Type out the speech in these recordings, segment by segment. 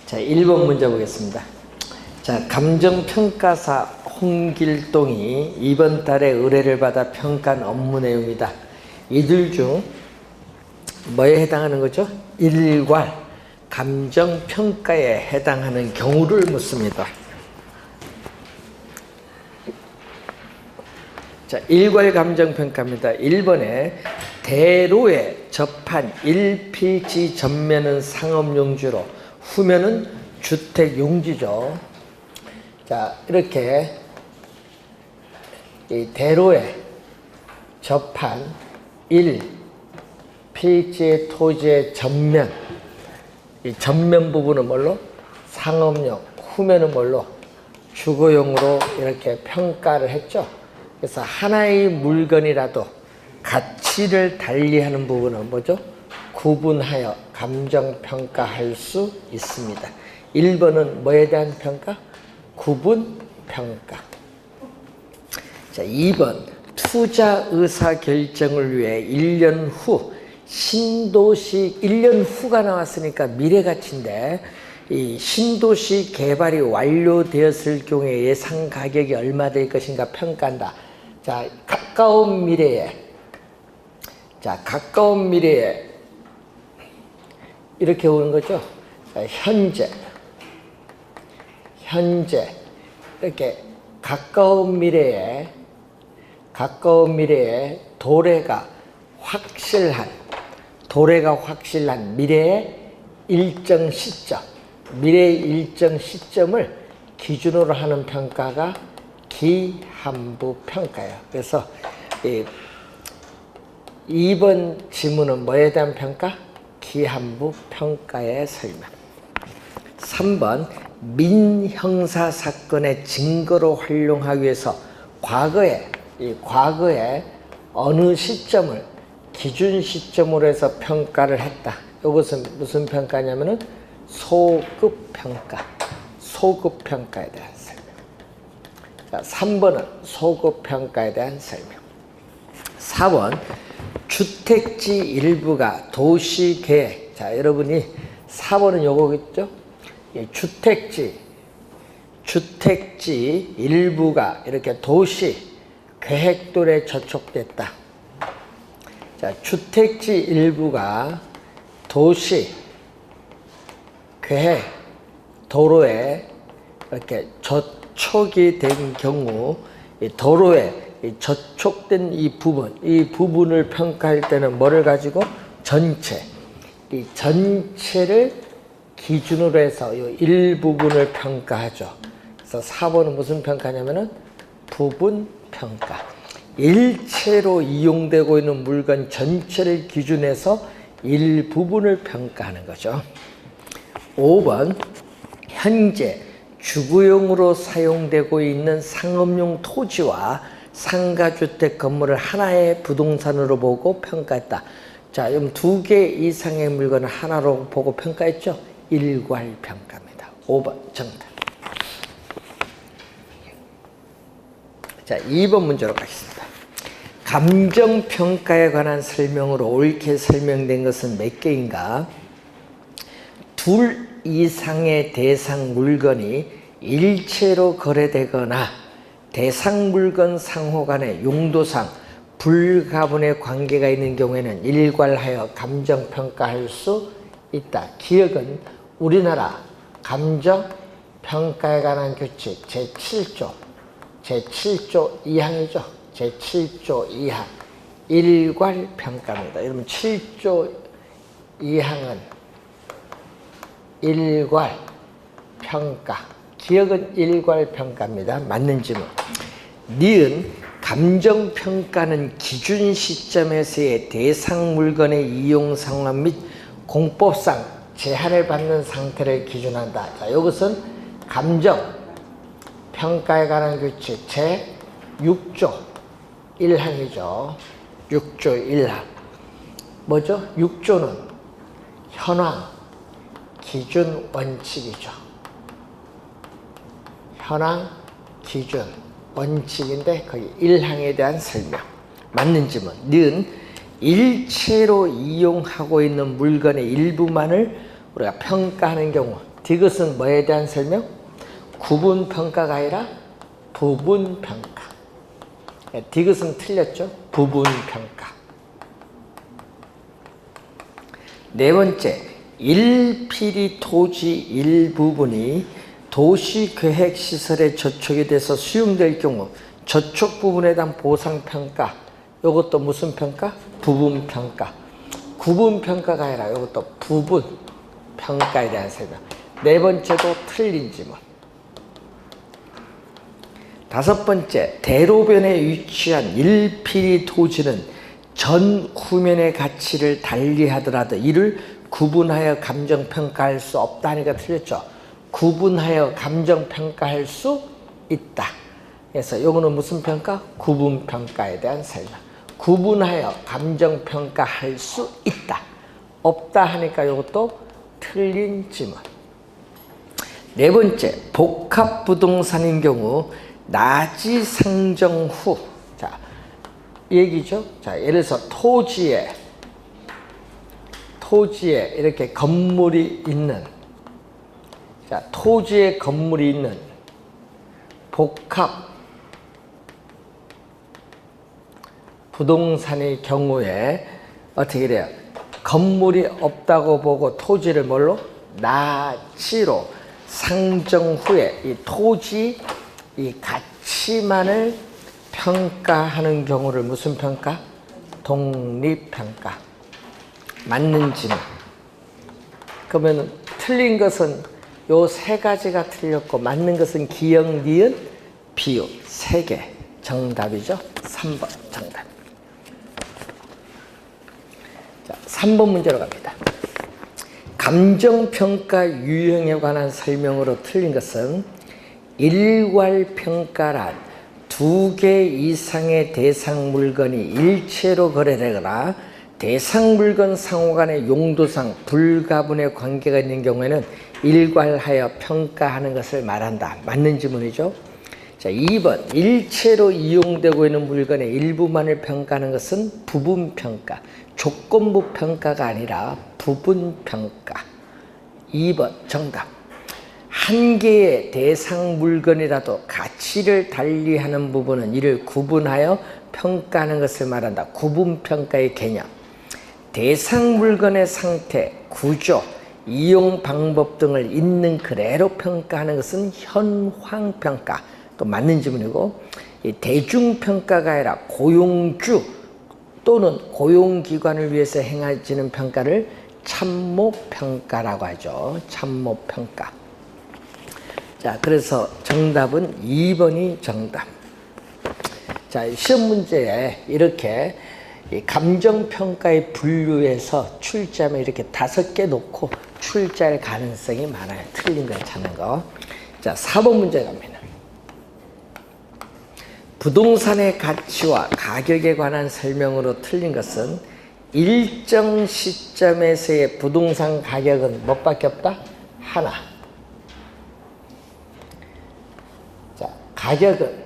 자, 1번 문제 보겠습니다. 자, 감정평가사 홍길동이 이번 달에 의뢰를 받아 평가한 업무 내용이다. 이들 중 뭐에 해당하는 거죠? 일괄 감정평가에 해당하는 경우를 묻습니다. 자, 일괄 감정평가입니다. 1번에 대로에 접한 1필지 전면은 상업용지로 후면은 주택용지죠. 자, 이렇게 이 대로에 접한 1필지의 토지의 전면, 이 전면 부분은 뭘로? 상업용, 후면은 뭘로? 주거용으로 이렇게 평가를 했죠. 그래서 하나의 물건이라도 가치를 달리하는 부분은 뭐죠? 구분하여 감정평가할 수 있습니다. 1번은 뭐에 대한 평가? 구분평가. 자, 2번 투자 의사결정을 위해 1년 후 신도시 1년 후가 나왔으니까 미래가치인데 이 신도시 개발이 완료되었을 경우에 예상 가격이 얼마 될 것인가 평가한다. 자, 가까운 미래에 이렇게 오는 거죠. 자, 현재 이렇게 가까운 미래에 도래가 확실한 미래의 일정 시점을 기준으로 하는 평가가 기한부 평가예요. 그래서 2번 지문은 뭐에 대한 평가? 기한부 평가의 설명. 3번 민형사 사건의 증거로 활용하기 위해서 과거에 어느 시점을 기준 시점으로 해서 평가를 했다. 이것은 무슨 평가냐면은 소급평가에 대한 설명. 자, 3번은 소급평가에 대한 설명. 4번 주택지 일부가 도시계획. 자, 여러분이 4번은 요거겠죠? 예, 주택지 일부가 이렇게 도시 계획도에 저촉됐다. 자, 주택지 일부가 도시 계획 도로에 이렇게 저촉이 된 경우 이 도로에 저촉된 이 부분을 평가할 때는 뭐를 가지고? 이 전체를 기준으로 해서 이 일부분을 평가하죠. 그래서 4번은 무슨 평가냐면은 부분 평가. 일체로 이용되고 있는 물건 전체를 기준해서 일부분을 평가하는 거죠. 5번 현재 주거용으로 사용되고 있는 상업용 토지와 상가주택 건물을 하나의 부동산으로 보고 평가했다. 자, 그럼 2개 이상의 물건을 하나로 보고 평가했죠? 일괄평가입니다. 5번 정답. 자, 2번 문제로 가겠습니다. 감정평가에 관한 설명으로 옳게 설명된 것은 몇 개인가? 2 이상의 대상 물건이 일체로 거래되거나 대상 물건 상호 간의 용도상 불가분의 관계가 있는 경우에는 일괄하여 감정평가할 수 있다. 기억은 우리나라 감정평가에 관한 규칙 제7조 2항이죠. 제7조 2항 일괄평가입니다. 여러분 7조 2항은 일괄평가. 기억은 일괄평가입니다. 맞는 질문. 니은 감정평가는 기준 시점에서의 대상 물건의 이용 상황 및 공법상 제한을 받는 상태를 기준한다. 자, 이것은 감정평가에 관한 규칙 제6조 1항이죠. 6조 1항. 뭐죠? 6조는 현황 기준 원칙이죠. 현황 기준 원칙인데 거기 1항에 대한 설명. 맞는 질문. 니은 일체로 이용하고 있는 물건의 일부만을 우리가 평가하는 경우 디귿은 뭐에 대한 설명? 구분평가가 아니라 부분평가. 디귿은 틀렸죠? 부분평가. 네 번째, 일필이 토지 일부분이 도시계획시설에 저촉이 돼서 수용될 경우 저촉 부분에 대한 보상평가. 이것도 무슨 평가? 부분평가. 구분평가가 아니라 이것도 부분평가에 대한 설명. 네 번째도 틀린 지문. 다섯 번째, 대로변에 위치한 일필이 토지는 전 후면의 가치를 달리하더라도 이를 구분하여 감정평가할 수 없다니까 틀렸죠. 구분하여 감정평가할 수 있다. 그래서 이거는 무슨 평가? 구분평가에 대한 설명. 구분하여 감정평가할 수 있다. 없다 하니까 이것도 틀린 지문. 네 번째, 복합부동산인 경우 나지 상정 후, 자, 얘기죠. 자, 예를 들어서 토지에 이렇게 건물이 있는, 자, 토지에 건물이 있는 복합 부동산의 경우에 어떻게 돼요? 건물이 없다고 보고 토지를 뭘로? 나치로 상정 후에 이 토지 이 가치만을 평가하는 경우를 무슨 평가? 독립평가. 맞는지는. 그러면 틀린 것은 요 세 가지가 틀렸고 맞는 것은 기역, 니은, 비읍 세 개. 정답이죠. 3번 정답. 자, 3번 문제로 갑니다. 감정평가 유형에 관한 설명으로 틀린 것은 일괄평가란 두 개 이상의 대상 물건이 일체로 거래되거나 대상 물건 상호 간의 용도상 불가분의 관계가 있는 경우에는 일괄하여 평가하는 것을 말한다. 맞는 지문이죠. 자, 2번, 일체로 이용되고 있는 물건의 일부만을 평가하는 것은 부분평가. 조건부 평가가 아니라 부분평가. 2번 정답. 한 개의 대상 물건이라도 가치를 달리하는 부분은 이를 구분하여 평가하는 것을 말한다. 구분평가의 개념. 대상 물건의 상태, 구조, 이용 방법 등을 있는 그대로 평가하는 것은 현황평가. 또 맞는 지문이고, 이 대중평가가 아니라 고용주 또는 고용기관을 위해서 행해지는 평가를 참모평가라고 하죠. 참모평가. 자, 그래서 정답은 2번이 정답. 자, 시험 문제에 이렇게 감정평가의 분류에서 출제하면 이렇게 5개 놓고 출제할 가능성이 많아요. 틀린 걸 찾는 거. 자, 4번 문제 갑니다. 부동산의 가치와 가격에 관한 설명으로 틀린 것은 일정 시점에서의 부동산 가격은 뭐밖에 없다? 하나. 자, 가격은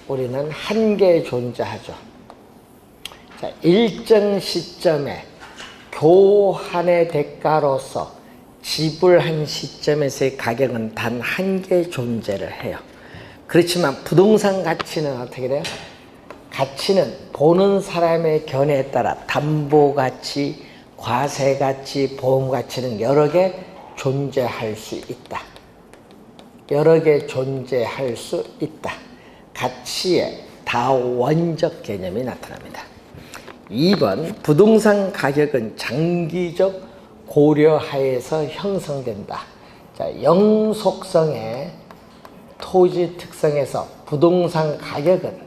우리는 한 개 존재하죠. 자, 일정 시점에 교환의 대가로서 지불한 시점에서의 가격은 단 한 개 존재를 해요. 그렇지만 부동산 가치는 어떻게 돼요? 가치는 보는 사람의 견해에 따라 담보가치, 과세가치, 보험가치는 여러 개 존재할 수 있다. 여러 개 존재할 수 있다. 가치의 다원적 개념이 나타납니다. 2번, 부동산 가격은 장기적 고려하에서 형성된다. 자, 영속성의 토지 특성에서 부동산 가격은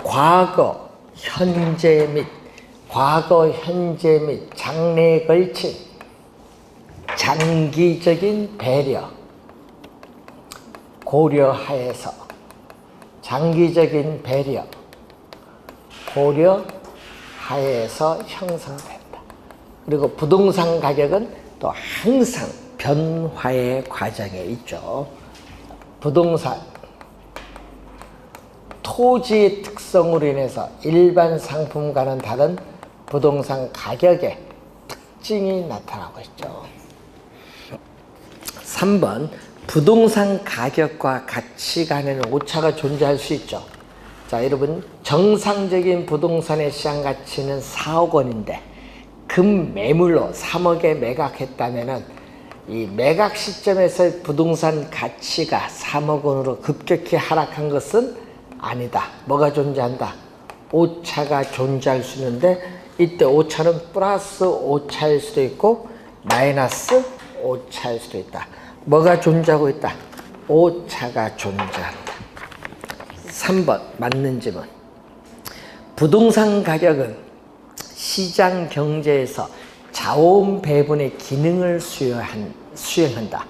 과거, 현재 및 장래에 걸친 장기적인 배려, 고려하에서 장기적인 배려, 고려하에서 형성된다. 그리고 부동산 가격은 또 항상 변화의 과정에 있죠. 부동산 토지의 특성 특성으로 인해서 일반 상품과는 다른 부동산 가격의 특징이 나타나고 있죠. 3번, 부동산 가격과 가치 간에는 오차가 존재할 수 있죠. 자, 여러분, 정상적인 부동산의 시장 가치는 4억 원인데 금 매물로 3억에 매각했다면은 이 매각 시점에서 부동산 가치가 3억 원으로 급격히 하락한 것은 아니다. 뭐가 존재한다? 오차가 존재할 수 있는데 이때 오차는 플러스 오차일 수도 있고 마이너스 오차일 수도 있다. 뭐가 존재하고 있다? 오차가 존재한다. 3번 맞는 질문. 부동산 가격은 시장 경제에서 자원 배분의 기능을 수행한다.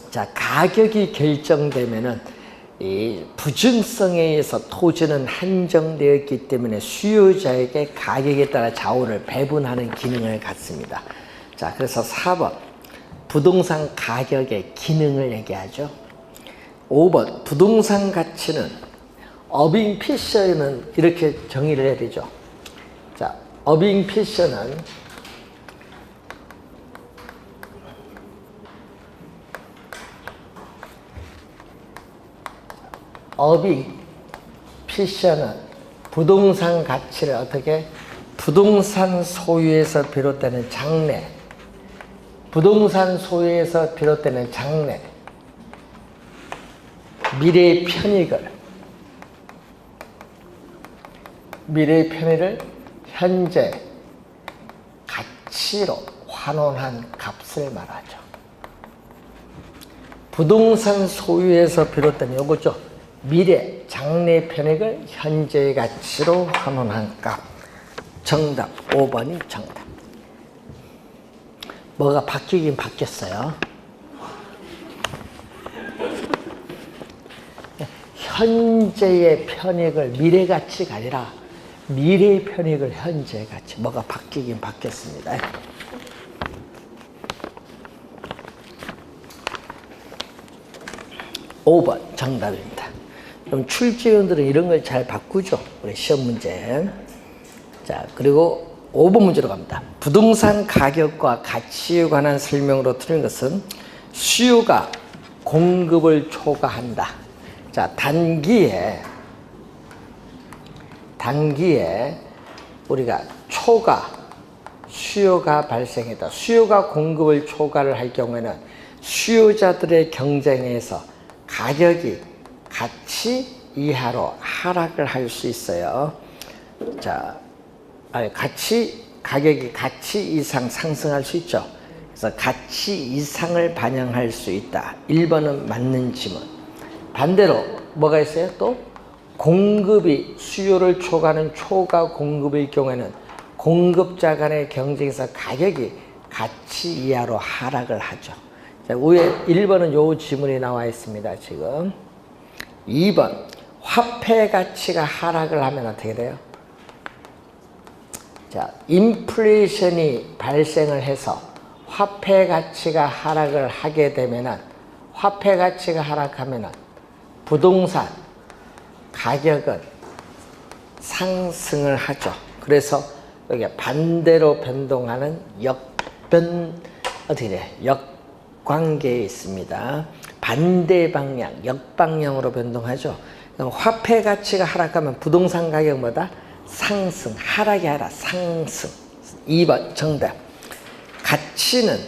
자, 가격이 결정되면은 이 부증성에 의해서 토지는 한정되었기 때문에 수요자에게 가격에 따라 자원을 배분하는 기능을 갖습니다. 자, 그래서 4번 부동산 가격의 기능을 얘기하죠. 5번 부동산 가치는 어빙 피셔는 이렇게 정의를 해야 되죠. 자, 어빙 피셔는 부동산 가치를 어떻게? 부동산 소유에서 비롯되는 장래, 부동산 소유에서 비롯되는 장래, 미래의 편익을 현재 가치로 환원한 값을 말하죠. 부동산 소유에서 비롯된 요거죠. 미래, 장래 편익을 현재의 가치로 환원한 값. 정답 5번이 정답. 뭐가 바뀌긴 바뀌었어요. 현재의 편익을 미래 가치가 아니라 미래의 편익을 현재의 가치. 뭐가 바뀌긴 바뀌었습니다. 5번 정답입니다. 그럼 출제위원들은 이런 걸 잘 바꾸죠. 우리 시험 문제. 자, 그리고 5번 문제로 갑니다. 부동산 가격과 가치에 관한 설명으로 틀린 것은 수요가 공급을 초과한다. 자, 단기에 우리가 수요가 발생했다. 수요가 공급을 초과를 할 경우에는 수요자들의 경쟁에서 가격이 가치 이하로 하락을 할 수 있어요. 자, 가격이 가치 이상 상승할 수 있죠. 그래서 가치 이상을 반영할 수 있다. 1번은 맞는 지문. 반대로 뭐가 있어요? 또 공급이 수요를 초과하는 초과 공급일 경우에는 공급자 간의 경쟁에서 가격이 가치 이하로 하락을 하죠. 자, 위에 1번은 요 지문이 나와 있습니다. 지금 2번 화폐 가치가 하락을 하면 어떻게 돼요? 자, 인플레이션이 발생을 해서 화폐 가치가 하락을 하게 되면은 화폐 가치가 하락하면은 부동산 가격은 상승을 하죠. 그래서 여기 반대로 변동하는 어떻게 돼? 역관계에 있습니다. 반대 방향, 역방향으로 변동하죠. 화폐 가치가 하락하면 부동산 가격보다 상승, 하락이 아니라 상승. 2번 정답. 가치는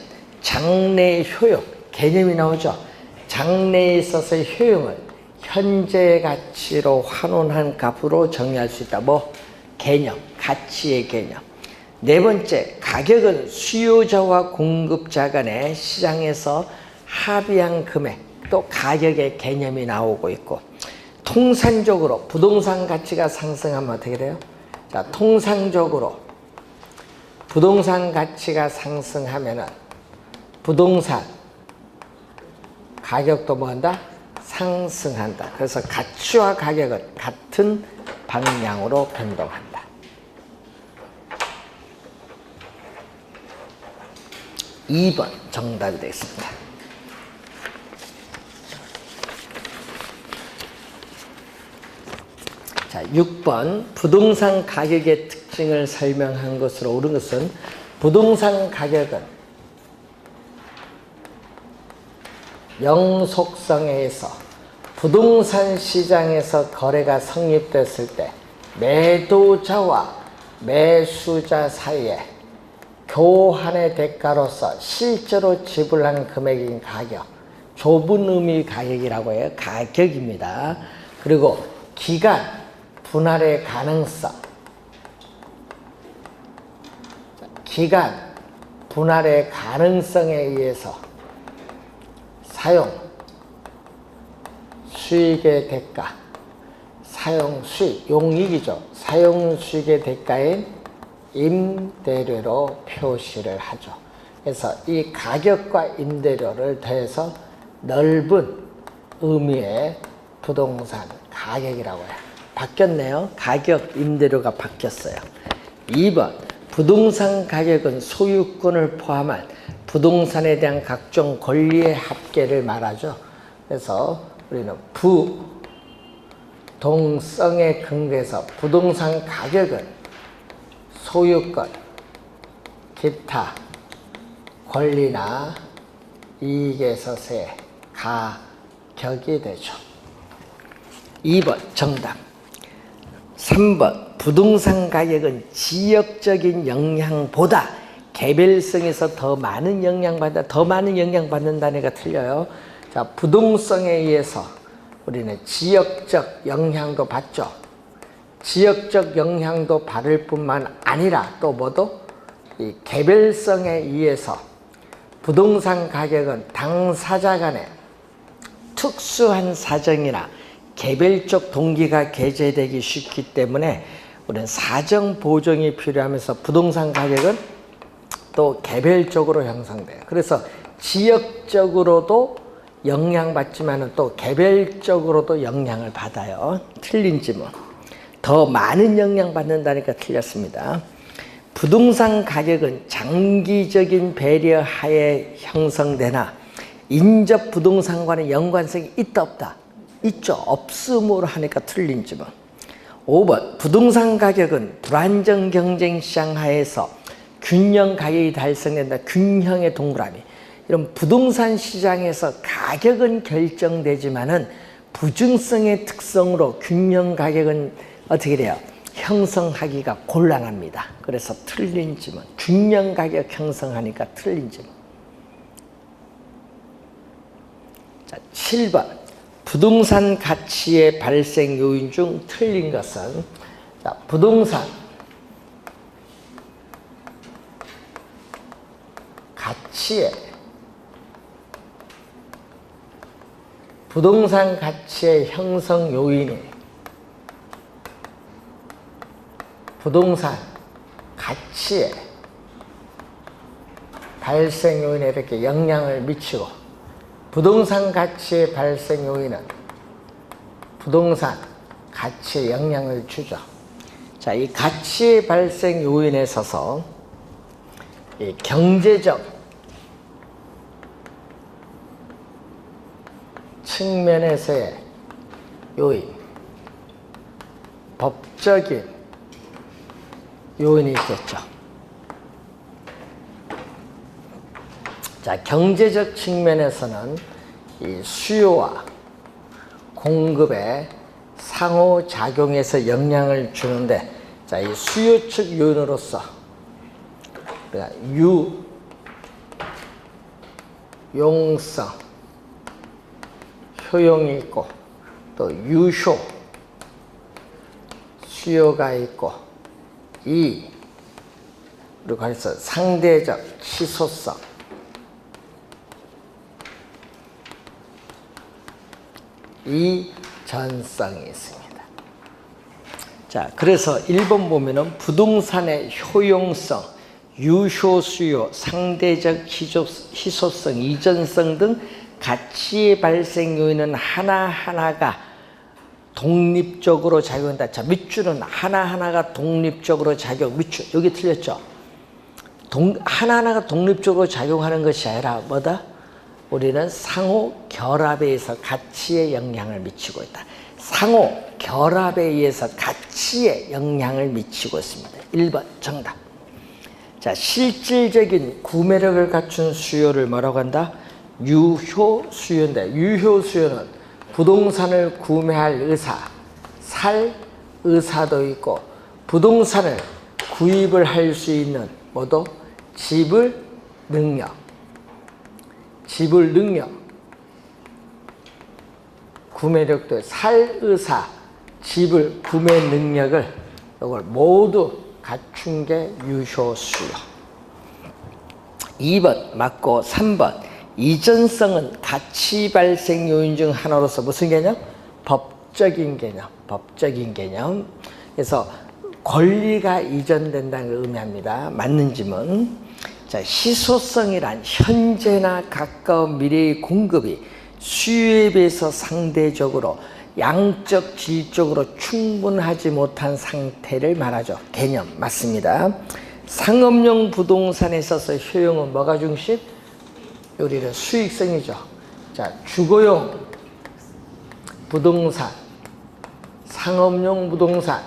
장래의 효용, 개념이 나오죠. 장래에 있어서의 효용을 현재 가치로 환원한 값으로 정의할 수 있다. 뭐? 개념, 가치의 개념. 네 번째, 가격은 수요자와 공급자 간의 시장에서 합의한 금액, 또 가격의 개념이 나오고 있고, 통상적으로 부동산 가치가 상승하면 어떻게 돼요? 자, 통상적으로 부동산 가치가 상승하면은 부동산 가격도 뭐한다? 상승한다. 그래서 가치와 가격은 같은 방향으로 변동한다. 2번 정답이 되겠습니다. 자, 6번 부동산 가격의 특징을 설명한 것으로 옳은 것은 부동산 가격은 영속성에 의해서 부동산 시장에서 거래가 성립됐을 때 매도자와 매수자 사이에 교환의 대가로서 실제로 지불한 금액인 가격, 좁은 의미 가격이라고 해요. 가격입니다. 그리고 기간, 분할의 가능성, 기간, 분할의 가능성에 의해서 사용, 수익의 대가, 사용 수익, 용익이죠. 사용 수익의 대가인 임대료로 표시를 하죠. 그래서 이 가격과 임대료를 더해서 넓은 의미의 부동산 가격이라고 해요. 바뀌었네요. 가격, 임대료가 바뀌었어요. 2번 부동산 가격은 소유권을 포함한 부동산에 대한 각종 권리의 합계를 말하죠. 그래서 우리는 부동성에 근거해서 부동산 가격은 소유권, 기타, 권리나 이익에 있어서의 가격이 되죠. 2번 정답. 3번 부동산 가격은 지역적인 영향보다 개별성에서 더 많은 영향받는다는 게 틀려요. 자, 부동성에 의해서 우리는 지역적 영향도 받죠. 지역적 영향도 받을 뿐만 아니라 또 뭐도 이 개별성에 의해서 부동산 가격은 당사자 간에 특수한 사정이나 개별적 동기가 개재되기 쉽기 때문에 우리는 사정 보정이 필요하면서 부동산 가격은 또 개별적으로 형성돼요. 그래서 지역적으로도 영향받지만 또 개별적으로도 영향을 받아요. 틀린 지문. 더 많은 영향받는다니까 틀렸습니다. 부동산 가격은 장기적인 배려 하에 형성되나 인접 부동산과는 연관성이 있다 없다? 있죠. 없음으로 하니까 틀린 지문. 5번 부동산 가격은 불안정 경쟁 시장 하에서 균형 가격이 달성된다. 균형의 동그라미. 이런 부동산 시장에서 가격은 결정되지만은 부증성의 특성으로 균형 가격은 어떻게 돼요? 형성하기가 곤란합니다. 그래서 틀린 지문. 균형 가격 형성하니까 틀린 지문. 자, 7번 부동산 가치의 발생 요인 중 틀린 것은 자, 부동산 가치의 형성 요인이 부동산 가치의 발생 요인에 이렇게 영향을 미치고 부동산 가치의 발생 요인은 부동산 가치에 영향을 주죠. 자, 이 가치의 발생 요인에 있어서 이 경제적 측면에서의 요인, 법적인 요인이 있겠죠. 자, 경제적 측면에서는 이 수요와 공급의 상호작용에서 영향을 주는데, 자, 이 수요 측 요인으로서 유용성, 효용이 있고, 또 유효, 수요가 있고, 그리고 해서 상대적 희소성, 전성이 있습니다. 자, 그래서 1번 보면은 부동산의 효용성, 유효 수요, 상대적 희소성, 이전성 등 가치의 발생 요인은 하나하나가 독립적으로 작용한다. 자, 밑줄은 하나하나가 독립적으로 작용, 밑줄, 여기 틀렸죠? 하나하나가 독립적으로 작용하는 것이 아니라 뭐다? 우리는 상호 결합에 의해서 가치에 영향을 미치고 있다. 상호 결합에 의해서 가치에 영향을 미치고 있습니다. 1번 정답. 자, 실질적인 구매력을 갖춘 수요를 뭐라고 한다? 유효 수요인데, 유효 수요는 부동산을 구매할 의사, 살 의사도 있고 부동산을 구입을 할 수 있는 뭐도? 지불 능력. 지불 능력. 구매력도 살 의사, 지불 구매 능력을 이걸 모두 갖춘 게 유효 수요. 2번 맞고 3번. 이전성은 가치 발생 요인 중 하나로서 무슨 개념? 법적인 개념. 법적인 개념. 그래서 권리가 이전된다는 걸 의미합니다. 맞는 질문. 자, 희소성이란 현재나 가까운 미래의 공급이 수요에 비해서 상대적으로 양적, 질적으로 충분하지 못한 상태를 말하죠. 개념 맞습니다. 상업용 부동산에 있어서 효용은 뭐가 중심? 우리는 수익성이죠. 자, 주거용 부동산, 상업용 부동산,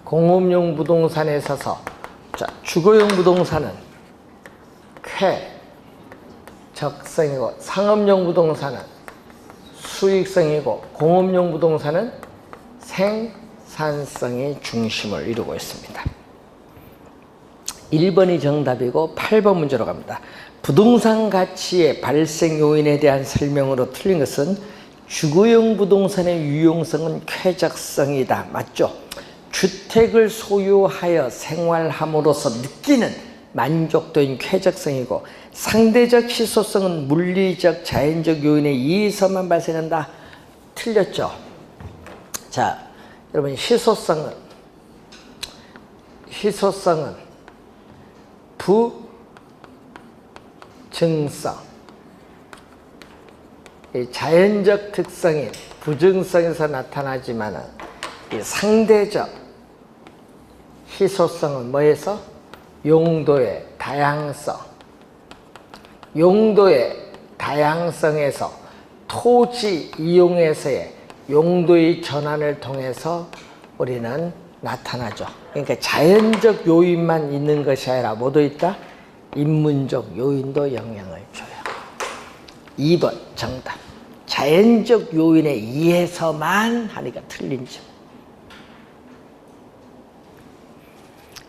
공업용 부동산에 있어서 자, 주거용 부동산은 쾌적성이고 상업용 부동산은 수익성이고 공업용 부동산은 생산성이 중심을 이루고 있습니다. 1번이 정답이고 8번 문제로 갑니다. 부동산 가치의 발생 요인에 대한 설명으로 틀린 것은 주거용 부동산의 유용성은 쾌적성이다. 맞죠? 주택을 소유하여 생활함으로써 느끼는 만족도인 쾌적성이고 상대적 희소성은 물리적, 자연적 요인에 의해서만 발생한다. 틀렸죠? 자, 여러분 희소성은 부증성, 이 자연적 특성인 부증성에서 나타나지만 이 상대적 희소성은 뭐에서? 용도의 다양성, 용도의 다양성에서 토지 이용에서의 용도의 전환을 통해서 우리는 나타나죠. 그러니까 자연적 요인만 있는 것이 아니라 뭐도 있다? 인문적 요인도 영향을 줘요. 2번 정답. 자연적 요인에 의해서만 하니까 틀린 점.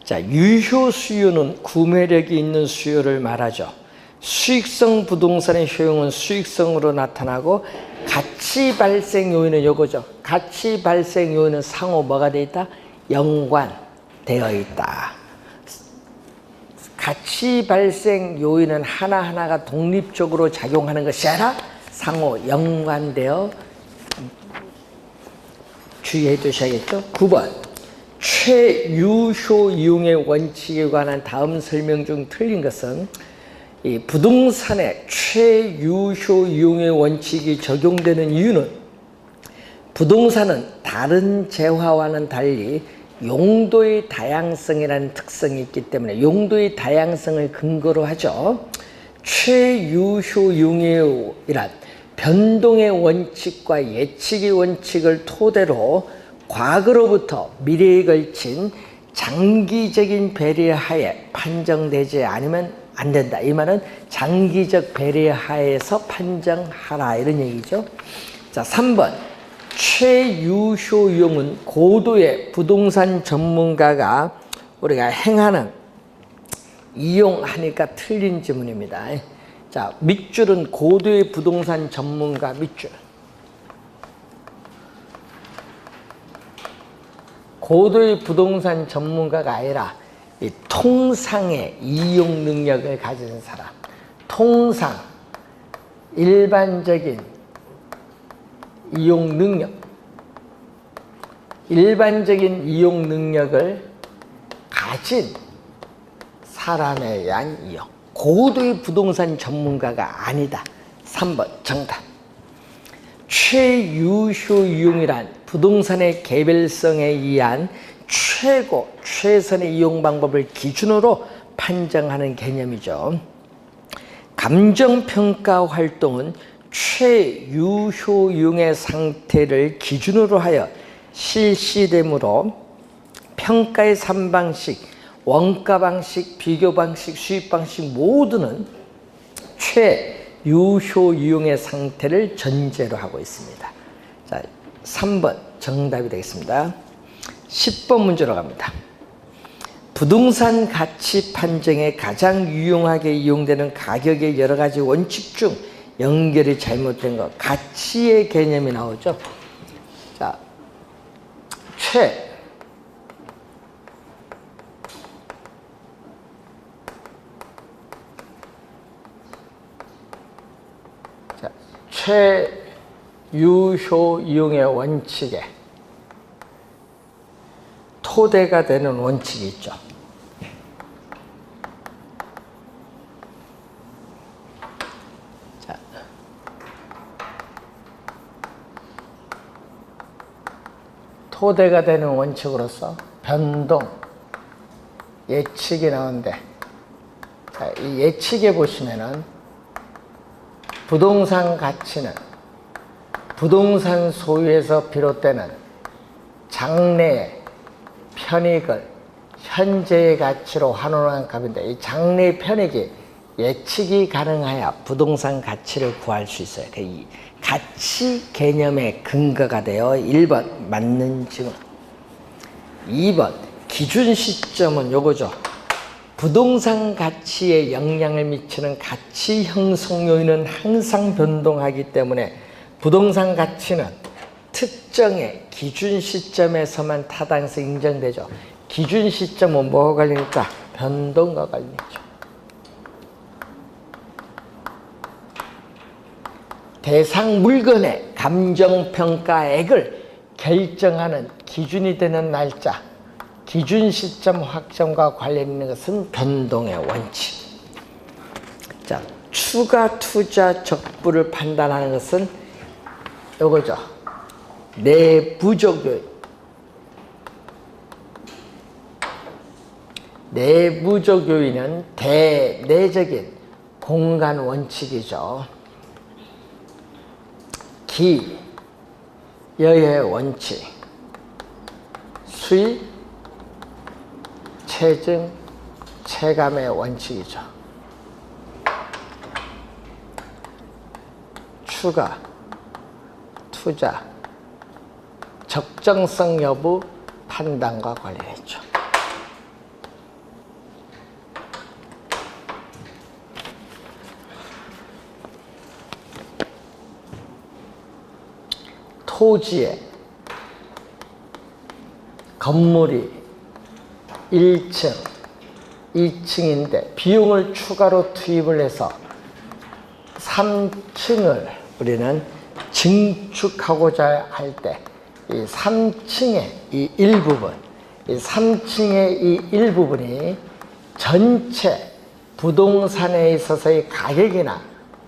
자, 유효 수요는 구매력이 있는 수요를 말하죠. 수익성 부동산의 효용은 수익성으로 나타나고 가치 발생 요인은 요거죠. 가치 발생 요인은 상호 뭐가 되어 있다? 연관되어 있다. 가치 발생 요인은 하나하나가 독립적으로 작용하는 것이 아니라 상호 연관되어 주의해 두셔야겠죠. 9번. 최유효 이용의 원칙에 관한 다음 설명 중 틀린 것은 이 부동산의 최유효 이용의 원칙이 적용되는 이유는 부동산은 다른 재화와는 달리 용도의 다양성이라는 특성이 있기 때문에 용도의 다양성을 근거로 하죠. 최유효 이용이란 변동의 원칙과 예측의 원칙을 토대로 과거로부터 미래에 걸친 장기적인 배려하에 판정되지 않으면 안 된다. 이 말은 장기적 배려하에서 판정하라 이런 얘기죠. 자, 3번. 최유효 이용은 고도의 부동산 전문가가 우리가 행하는 이용하니까 틀린 지문입니다. 자, 밑줄은 고도의 부동산 전문가 밑줄. 고도의 부동산 전문가가 아니라 이 통상의 이용 능력을 가진 사람. 통상, 일반적인 이용 능력. 일반적인 이용 능력을 가진 사람에 의한 이용. 고도의 부동산 전문가가 아니다. 3번 정답. 최유효 이용이란 부동산의 개별성에 의한 최고, 최선의 이용 방법을 기준으로 판정하는 개념이죠. 감정평가 활동은 최유효융의 상태를 기준으로 하여 실시되므로 평가의 3방식, 원가 방식, 비교 방식, 수입 방식 모두는 최유효융의 상태를 전제로 하고 있습니다. 자, 3번 정답이 되겠습니다. 10번 문제로 갑니다. 부동산 가치 판정에 가장 유용하게 이용되는 가격의 여러 가지 원칙 중 연결이 잘못된 것, 가치의 개념이 나오죠. 자, 최유효 이용의 원칙에 토대가 되는 원칙이 있죠. 자, 토대가 되는 원칙으로서 변동, 예측이 나오는데, 자, 이 예측에 보시면은 부동산 가치는 부동산 소유에서 비롯되는 장래의 편익을 현재의 가치로 환원한 값인데, 이 장래의 편익이 예측이 가능해야 부동산 가치를 구할 수 있어요. 이 가치 개념의 근거가 되어 1번 맞는 질문, 2번 기준 시점은 요거죠. 부동산 가치에 영향을 미치는 가치 형성 요인은 항상 변동하기 때문에 부동산 가치는 특정의 기준 시점에서만 타당성 인정되죠. 기준 시점은 뭐가 관련있다? 변동과 관련있죠. 대상 물건의 감정평가액을 결정하는 기준이 되는 날짜, 기준 시점 확정과 관련 있는 것은 변동의 원칙. 자, 추가 투자 적부를 판단하는 것은 요거죠. 내부적 요인. 내부적 요인은 대내적인 공간 원칙이죠. 기여의 원칙, 수익, 체증, 체감의 원칙이죠. 추가, 투자, 적정성 여부 판단과 관련했죠. 토지에 건물이 1층, 2층인데 비용을 추가로 투입을 해서 3층을 우리는 증축하고자 할 때 이 3층의 이 일부분, 이 3층의 이 일부분이 전체 부동산에 있어서의 가격이나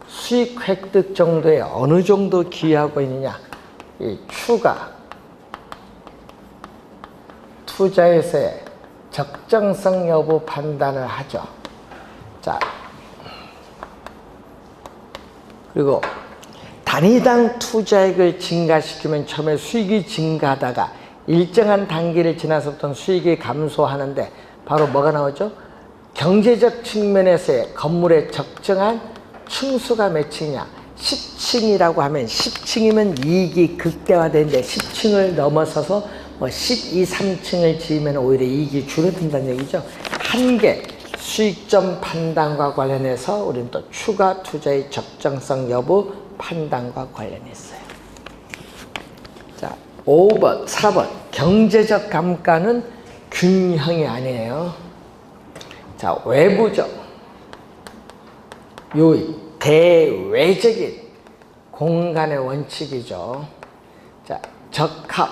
수익 획득 정도에 어느 정도 기여하고 있느냐, 이 추가 투자에서의 적정성 여부 판단을 하죠. 자, 그리고 단위당 투자액을 증가시키면 처음에 수익이 증가하다가 일정한 단계를 지나서부터는 수익이 감소하는데 바로 뭐가 나오죠? 경제적 측면에서의 건물의 적정한 층수가 몇 층이냐? 10층이라고 하면 10층이면 이익이 극대화되는데 10층을 넘어서서 12, 3층을 지으면 오히려 이익이 줄어든다는 얘기죠. 한계 수익점 판단과 관련해서 우리는 또 추가 투자의 적정성 여부 판단과 관련했어요. 자, 5번, 4번 경제적 감가는 균형이 아니에요. 자, 외부적 요인, 대외적인 공간의 원칙이죠. 자, 적합.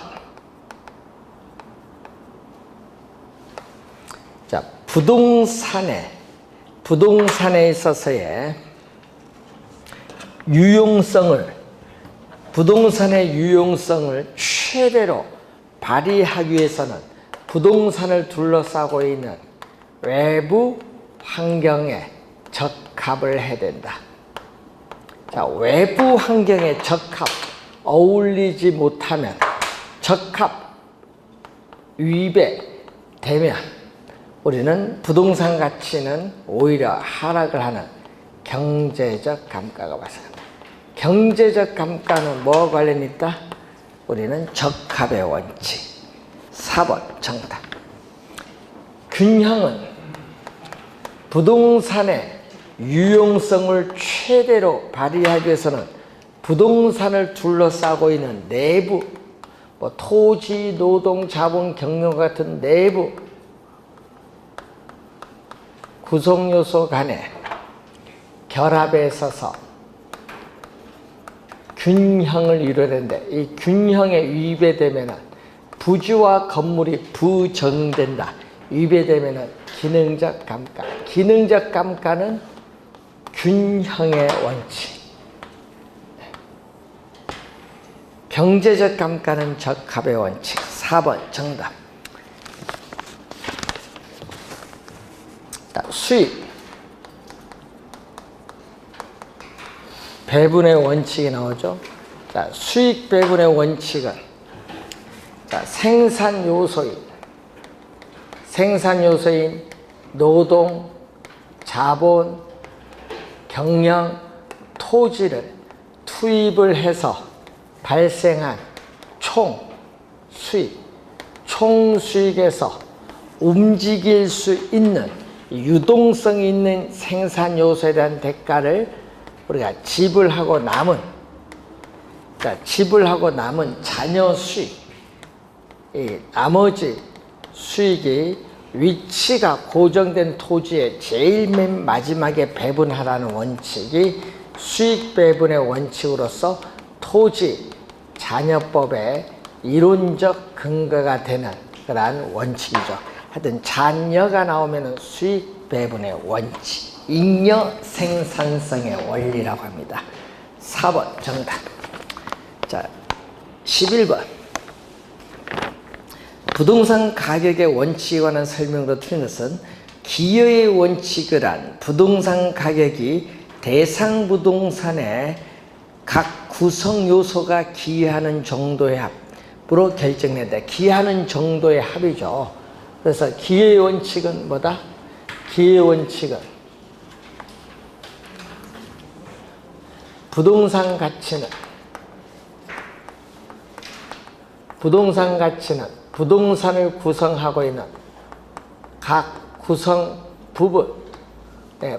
자, 부동산에 있어서의 부동산의 유용성을 최대로 발휘하기 위해서는 부동산을 둘러싸고 있는 외부 환경에 적합을 해야 된다. 자, 외부 환경에 적합, 어울리지 못하면, 적합, 위배되면 우리는 부동산 가치는 오히려 하락을 하는 경제적 감가가 발생합니다. 경제적 감가는 뭐와 관련이 있다? 우리는 적합의 원칙. 4번 정답. 균형은 부동산의 유용성을 최대로 발휘하기 위해서는 부동산을 둘러싸고 있는 내부, 토지, 노동, 자본, 경영 같은 내부 구성요소 간의 결합에 있어서 균형을 이루어야 되는데, 이 균형에 위배되면 부지와 건물이 부정된다. 위배되면 기능적 감가. 기능적 감가는 균형의 원칙. 경제적 감가는 적합의 원칙. 4번 정답. 수익 배분의 원칙이 나오죠. 자, 수익 배분의 원칙은 생산 요소인 노동, 자본, 경영, 토지를 투입을 해서 발생한 총 수익에서 움직일 수 있는 유동성 있는 생산 요소에 대한 대가를 우리가 지불하고 남은 잔여 수익, 이 나머지 수익이 위치가 고정된 토지에 제일 맨 마지막에 배분하라는 원칙이 수익 배분의 원칙으로서 토지 잔여법의 이론적 근거가 되는 그러한 원칙이죠. 하여튼 잔여가 나오면 수익 배분의 원칙, 잉여 생산성의 원리라고 합니다. 4번 정답. 자, 11번. 부동산 가격의 원칙에 관한 설명으로 틀린 것은 기여의 원칙을 한 부동산 가격이 대상 부동산의 각 구성 요소가 기여하는 정도의 합으로 결정된다. 기여하는 정도의 합이죠. 그래서 기여의 원칙은 뭐다? 기여의 원칙은 부동산 가치는 부동산을 구성하고 있는 각 구성 부분,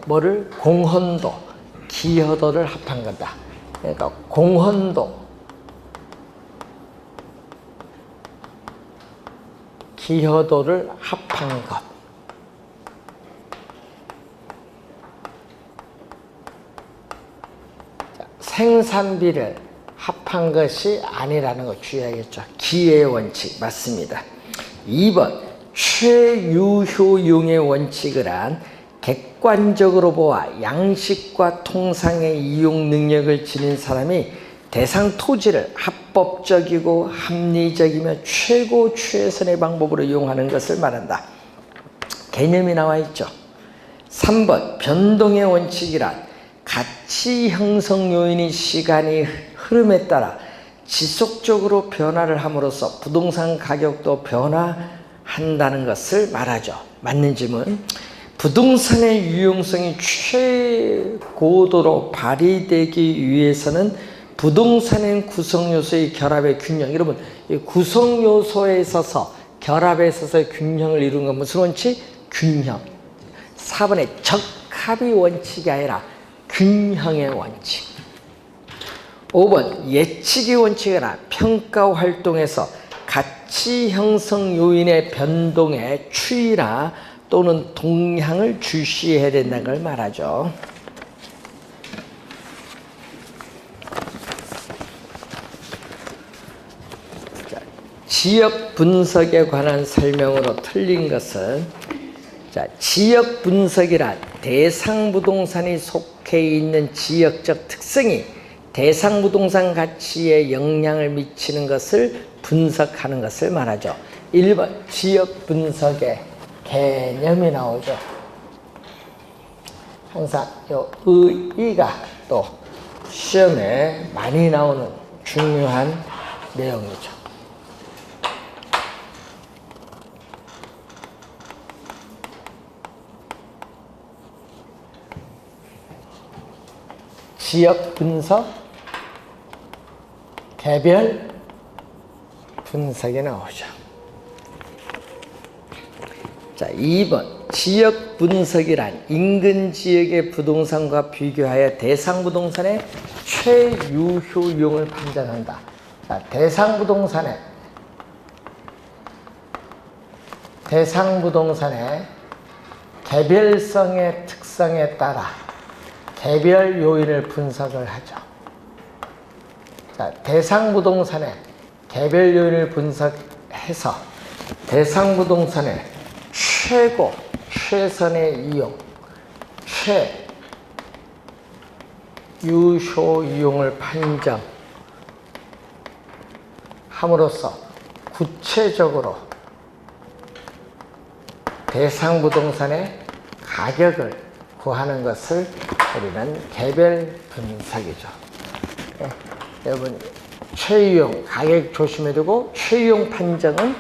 뭐를 공헌도, 기여도를 합한 거다. 그러니까 공헌도, 기여도를 합한 것. 생산비를 합한 것이 아니라는 거 주의하겠죠. 기여의 원칙 맞습니다. 2번 최유효용의 원칙을 한 객관적으로 보아 양식과 통상의 이용 능력을 지닌 사람이 대상 토지를 합법적이고 합리적이며 최고 최선의 방법으로 이용하는 것을 말한다. 개념이 나와 있죠. 3번 변동의 원칙이란 가치 형성 요인이 시간의 흐름에 따라 지속적으로 변화를 함으로써 부동산 가격도 변화한다는 것을 말하죠. 맞는 질문. 부동산의 유용성이 최고도로 발휘되기 위해서는 부동산의 구성요소의 결합의 균형. 여러분, 이 구성요소에 있어서 결합에 있어서 균형을 이루는 건 무슨 원칙? 균형. 4번의 적합의 원칙이 아니라 균형의 원칙. 5번 예측의 원칙이나 평가 활동에서 가치 형성 요인의 변동의 추이나 또는 동향을 주시해야 된다는 걸 말하죠. 지역 분석에 관한 설명으로 틀린 것은 지역 분석이란 대상 부동산이 속해 있는 지역적 특성이 대상 부동산 가치에 영향을 미치는 것을 분석하는 것을 말하죠. 1번 지역 분석의 개념이 나오죠. 항상 요 의의가 또 시험에 많이 나오는 중요한 내용이죠. 지역 분석, 개별 분석이 나오죠. 자, 2번. 지역 분석이란 인근 지역의 부동산과 비교하여 대상 부동산의 최유효율을 판단한다. 자, 대상 부동산의 개별성의 특성에 따라 개별 요인을 분석을 하죠. 자, 대상 부동산의 개별 요인을 분석해서 대상 부동산의 최선의 이용, 최유효 이용을 판정함으로써 구체적으로 대상 부동산의 가격을 구하는 것을 우리는 개별 분석이죠. 네, 여러분 최유용 가격 조심해 두고 최유용 판정은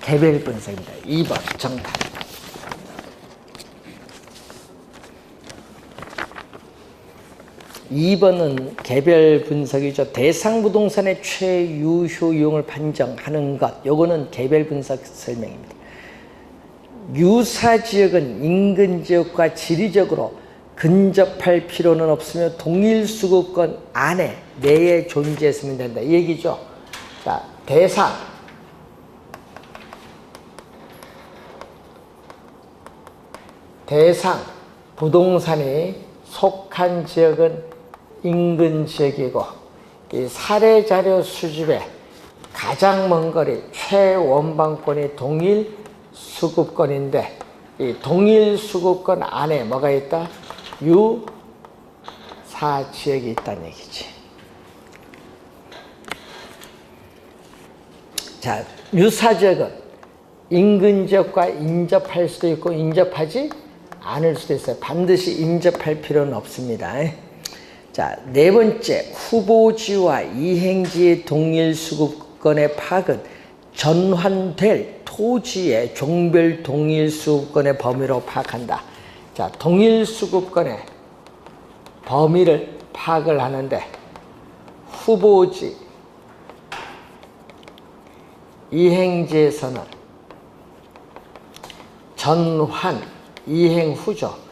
개별 분석입니다. 2번 정답. 2번은 개별 분석이죠. 대상 부동산의 최유효 이용을 판정하는 것. 요거는 개별 분석 설명입니다. 유사 지역은 인근 지역과 지리적으로 근접할 필요는 없으며 동일 수급권 안에 내에 존재했으면 된다. 이 얘기죠. 자, 대상 부동산이 속한 지역은 인근 지역이고, 이 사례 자료 수집에 가장 먼 거리 최원방권이 동일 수급권인데, 이 동일 수급권 안에 뭐가 있다? 유사 지역이 있다는 얘기지. 자, 유사 지역은 인근 지역과 인접할 수도 있고 인접하지 않을 수도 있어요. 반드시 인접할 필요는 없습니다. 자, 네 번째, 후보지와 이행지의 동일 수급권의 파악은 전환될 토지의 종별 동일 수급권의 범위로 파악한다. 자, 동일 수급권의 범위를 파악을 하는데 후보지, 이행지에서는 전환, 이행 후죠.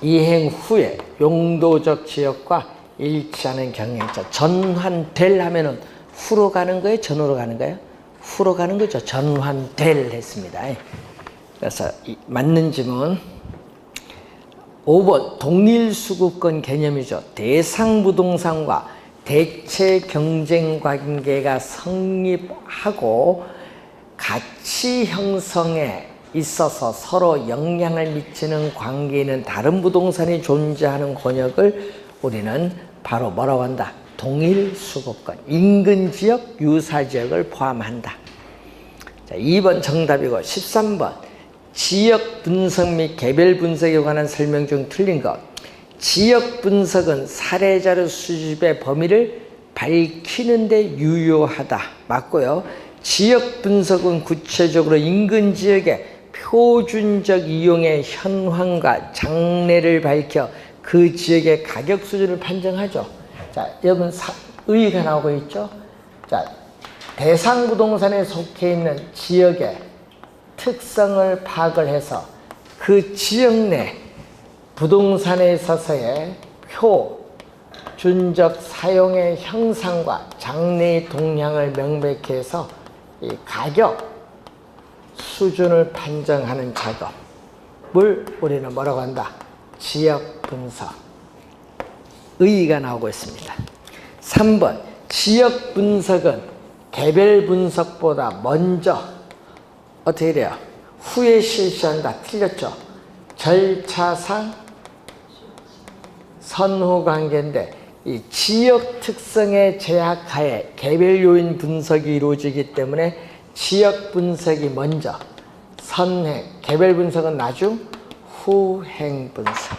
이행 후에 용도적 지역과 일치하는 경향자. 전환될 하면은 후로 가는 거예요? 전으로 가는 거예요? 후로 가는 거죠. 전환될 했습니다. 그래서 맞는 질문 5번 동일 수급권 개념이죠. 대상 부동산과 대체 경쟁 관계가 성립하고 가치 형성에 있어서 서로 영향을 미치는 관계는 다른 부동산이 존재하는 권역을 우리는 바로 뭐라고 한다? 동일 수급권, 인근 지역, 유사 지역을 포함한다. 자, 2번 정답이고 13번 지역 분석 및 개별 분석에 관한 설명 중 틀린 것. 지역 분석은 사례자료 수집의 범위를 밝히는 데 유효하다. 맞고요. 지역 분석은 구체적으로 인근 지역의 표준적 이용의 현황과 장래를 밝혀 그 지역의 가격 수준을 판정하죠. 자, 여러분 의의가 나오고 있죠. 자, 대상 부동산에 속해 있는 지역의 특성을 파악을 해서 그 지역 내 부동산에 있어서의 표준적 사용의 형상과 장래의 동향을 명백히 해서 이 가격 수준을 판정하는 작업을 우리는 뭐라고 한다? 지역 분석. 의의가 나오고 있습니다. 3번 지역 분석은 개별 분석보다 먼저 어떻게 돼요? 후에 실시한다. 틀렸죠? 절차상 선후 관계인데 이 지역 특성의 제약하에 개별 요인 분석이 이루어지기 때문에 지역 분석이 먼저, 선행, 개별 분석은 나중, 후행 분석.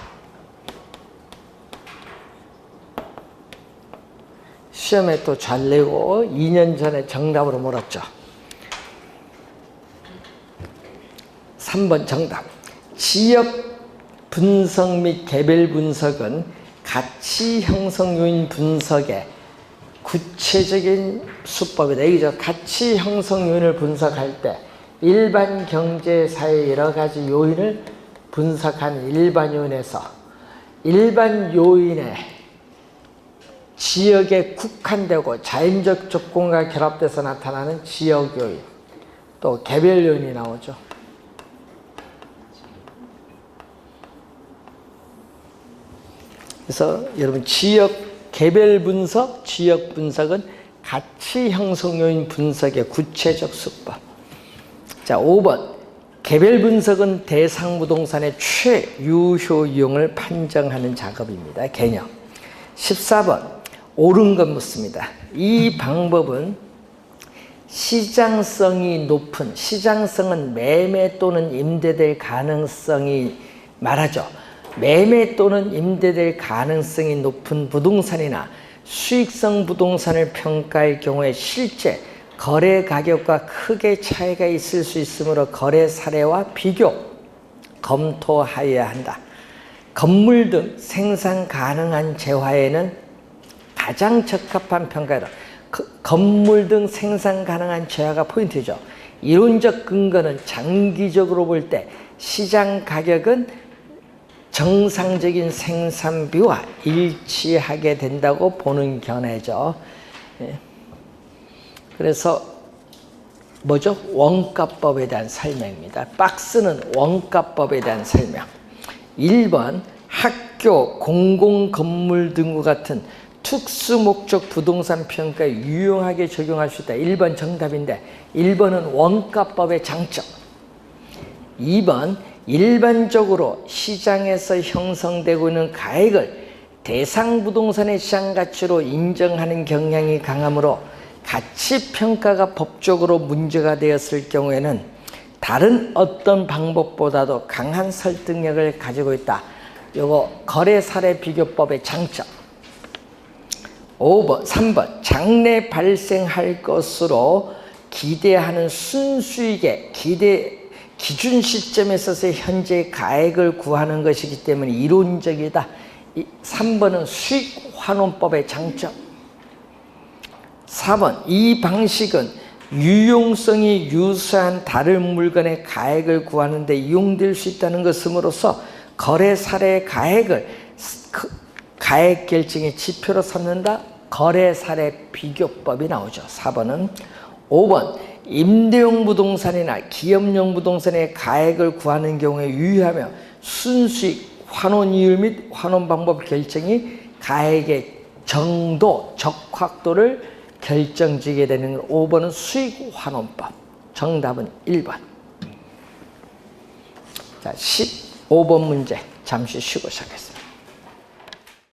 시험에 또 잘 내고 2년 전에 정답으로 몰았죠. 3번 정답. 지역 분석 및 개별 분석은 가치 형성 요인 분석의 구체적인 수법이다. 여기서 가치 형성 요인을 분석할 때 일반 경제사의 여러 가지 요인을 분석하는 일반 요인에서 일반 요인에 지역에 국한되고 자연적 조건과 결합돼서 나타나는 지역 요인, 또 개별 요인이 나오죠. 그래서 여러분 지역 개별 분석, 지역 분석은 가치 형성 요인 분석의 구체적 수법. 자, 5번. 개별 분석은 대상 부동산의 최유효 이용을 판정하는 작업입니다. 개념. 14번. 옳은 것 묻습니다. 이 방법은 시장성이 높은, 시장성은 매매 또는 임대될 가능성이 말하죠. 매매 또는 임대될 가능성이 높은 부동산이나 수익성 부동산을 평가할 경우에 실제 거래 가격과 크게 차이가 있을 수 있으므로 거래 사례와 비교, 검토하여야 한다. 건물 등 생산 가능한 재화에는 가장 적합한 평가다. 건물 등 생산 가능한 재화가 포인트죠. 이론적 근거는 장기적으로 볼 때 시장 가격은 정상적인 생산비와 일치하게 된다고 보는 견해죠. 그래서 뭐죠? 원가법에 대한 설명입니다. 박스는 원가법에 대한 설명. 1번 학교, 공공건물 등과 같은 특수목적 부동산 평가에 유용하게 적용할 수 있다. 1번 정답인데 1번은 원가법의 장점. 2번 일반적으로 시장에서 형성되고 있는 가액을 대상 부동산의 시장 가치로 인정하는 경향이 강하므로 가치평가가 법적으로 문제가 되었을 경우에는 다른 어떤 방법보다도 강한 설득력을 가지고 있다. 요거 거래 사례 비교법의 장점. 3번 장래 발생할 것으로 기대하는 순수익의 기준 시점에 있어서 현재 가액을 구하는 것이기 때문에 이론적이다. 3번은 수익 환원법의 장점. 4번 이 방식은 유용성이 유사한 다른 물건의 가액을 구하는 데 이용될 수 있다는 것으로서 거래 사례의 가액을 가액 결정의 지표로 삼는다. 거래 사례 비교법이 나오죠. 4번은. 5번 임대용 부동산이나 기업용 부동산의 가액을 구하는 경우에 유의하며 순수익, 환원이율 및 환원 방법 결정이 가액의 정도, 적확도를 결정지게 되는 5번은 수익 환원법. 정답은 1번. 자, 15번 문제 잠시 쉬고 시작하겠습니다.